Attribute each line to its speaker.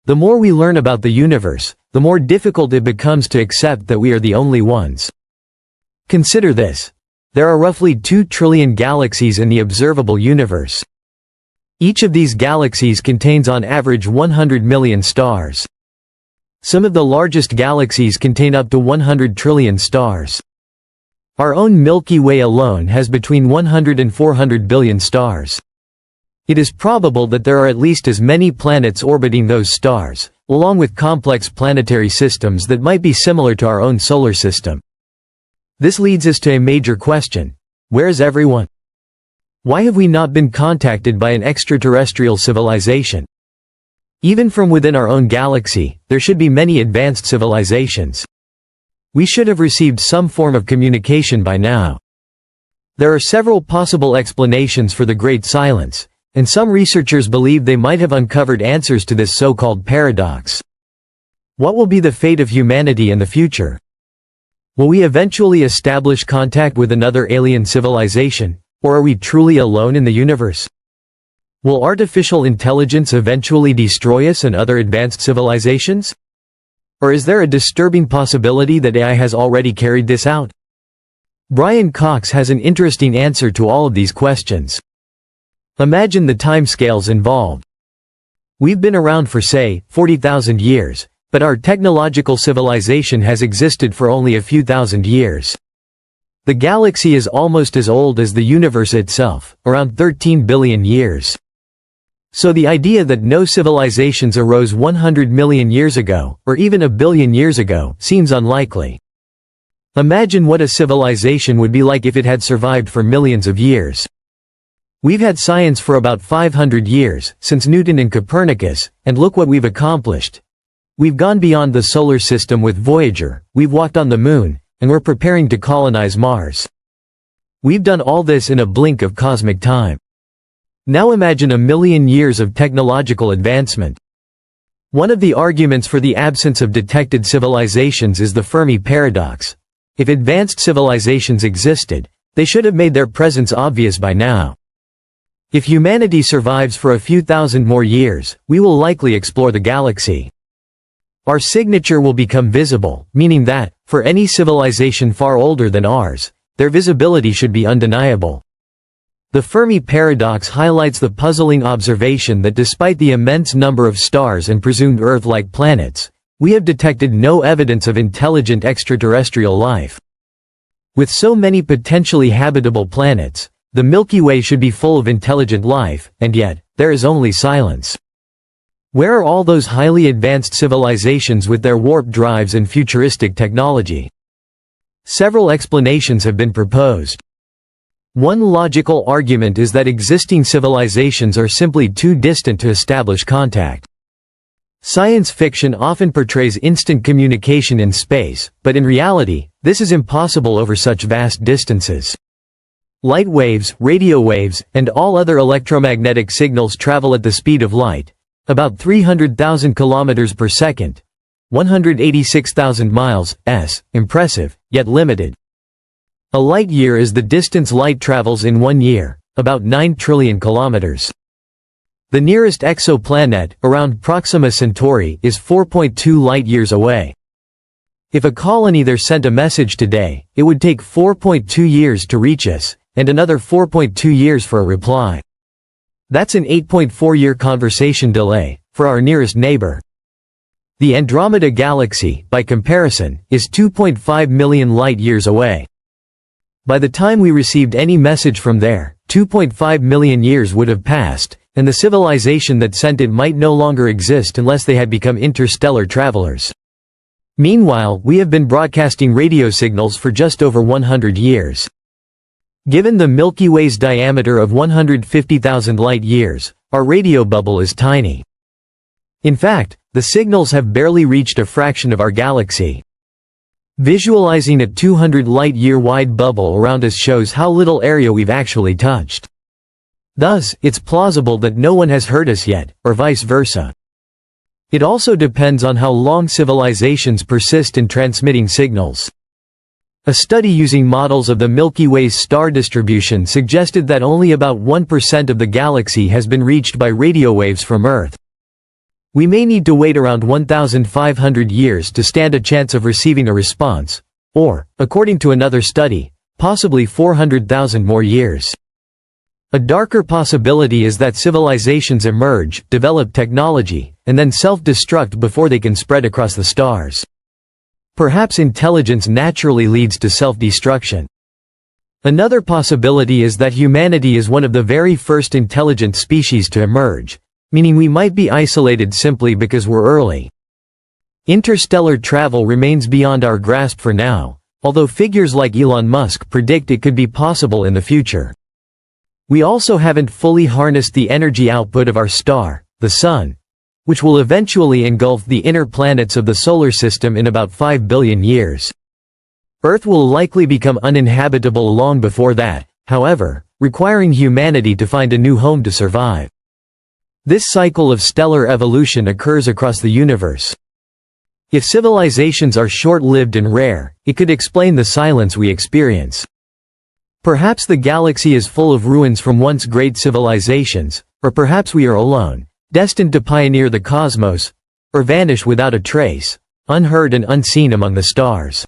Speaker 1: The more we learn about the universe, the more difficult it becomes to accept that we are the only ones. Consider this. There are roughly 2 trillion galaxies in the observable universe. Each of these galaxies contains on average 100 million stars. Some of the largest galaxies contain up to 100 trillion stars. Our own Milky Way alone has between 100 and 400 billion stars. It is probable that there are at least as many planets orbiting those stars, along with complex planetary systems that might be similar to our own solar system. This leads us to a major question. Where is everyone? Why have we not been contacted by an extraterrestrial civilization? Even from within our own galaxy, there should be many advanced civilizations. We should have received some form of communication by now. There are several possible explanations for the Great Silence, and some researchers believe they might have uncovered answers to this so-called paradox. What will be the fate of humanity in the future? Will we eventually establish contact with another alien civilization, or are we truly alone in the universe? Will artificial intelligence eventually destroy us and other advanced civilizations? Or is there a disturbing possibility that AI has already carried this out? Brian Cox has an interesting answer to all of these questions. Imagine the timescales involved. We've been around for, say, 40,000 years, but our technological civilization has existed for only a few thousand years. The galaxy is almost as old as the universe itself, around 13 billion years. So the idea that no civilizations arose 100 million years ago, or even a billion years ago, seems unlikely. Imagine what a civilization would be like if it had survived for millions of years. We've had science for about 500 years, since Newton and Copernicus, and look what we've accomplished. We've gone beyond the solar system with Voyager, we've walked on the moon, and we're preparing to colonize Mars. We've done all this in a blink of cosmic time. Now imagine a million years of technological advancement. One of the arguments for the absence of detected civilizations is the Fermi paradox. If advanced civilizations existed, they should have made their presence obvious by now. If humanity survives for a few thousand more years, we will likely explore the galaxy. Our signature will become visible, meaning that, for any civilization far older than ours, their visibility should be undeniable. The Fermi paradox highlights the puzzling observation that despite the immense number of stars and presumed Earth-like planets, we have detected no evidence of intelligent extraterrestrial life. With so many potentially habitable planets, the Milky Way should be full of intelligent life, and yet, there is only silence. Where are all those highly advanced civilizations with their warp drives and futuristic technology? Several explanations have been proposed. One logical argument is that existing civilizations are simply too distant to establish contact. Science fiction often portrays instant communication in space, but in reality, this is impossible over such vast distances. Light waves, radio waves, and all other electromagnetic signals travel at the speed of light, about 300,000 kilometers per second, 186,000 miles, impressive, yet limited. A light year is the distance light travels in 1 year, about 9 trillion kilometers. The nearest exoplanet, around Proxima Centauri, is 4.2 light-years away. If a colony there sent a message today, it would take 4.2 years to reach us, and another 4.2 years for a reply. That's an 8.4-year conversation delay, for our nearest neighbor. The Andromeda Galaxy, by comparison, is 2.5 million light-years away. By the time we received any message from there, 2.5 million years would have passed, and the civilization that sent it might no longer exist unless they had become interstellar travelers. Meanwhile, we have been broadcasting radio signals for just over 100 years. Given the Milky Way's diameter of 150,000 light-years, our radio bubble is tiny. In fact, the signals have barely reached a fraction of our galaxy. Visualizing a 200 light-year wide bubble around us shows how little area we've actually touched. Thus, it's plausible that no one has heard us yet, or vice versa. It also depends on how long civilizations persist in transmitting signals. A study using models of the Milky Way's star distribution suggested that only about 1% of the galaxy has been reached by radio waves from Earth. We may need to wait around 1,500 years to stand a chance of receiving a response, or, according to another study, possibly 400,000 more years. A darker possibility is that civilizations emerge, develop technology, and then self-destruct before they can spread across the stars. Perhaps intelligence naturally leads to self-destruction. Another possibility is that humanity is one of the very first intelligent species to emerge, meaning we might be isolated simply because we're early. Interstellar travel remains beyond our grasp for now, although figures like Elon Musk predict it could be possible in the future. We also haven't fully harnessed the energy output of our star, the Sun, which will eventually engulf the inner planets of the solar system in about 5 billion years. Earth will likely become uninhabitable long before that, however, requiring humanity to find a new home to survive. This cycle of stellar evolution occurs across the universe. If civilizations are short-lived and rare, it could explain the silence we experience. Perhaps the galaxy is full of ruins from once great civilizations, or perhaps we are alone, destined to pioneer the cosmos, or vanish without a trace, unheard and unseen among the stars.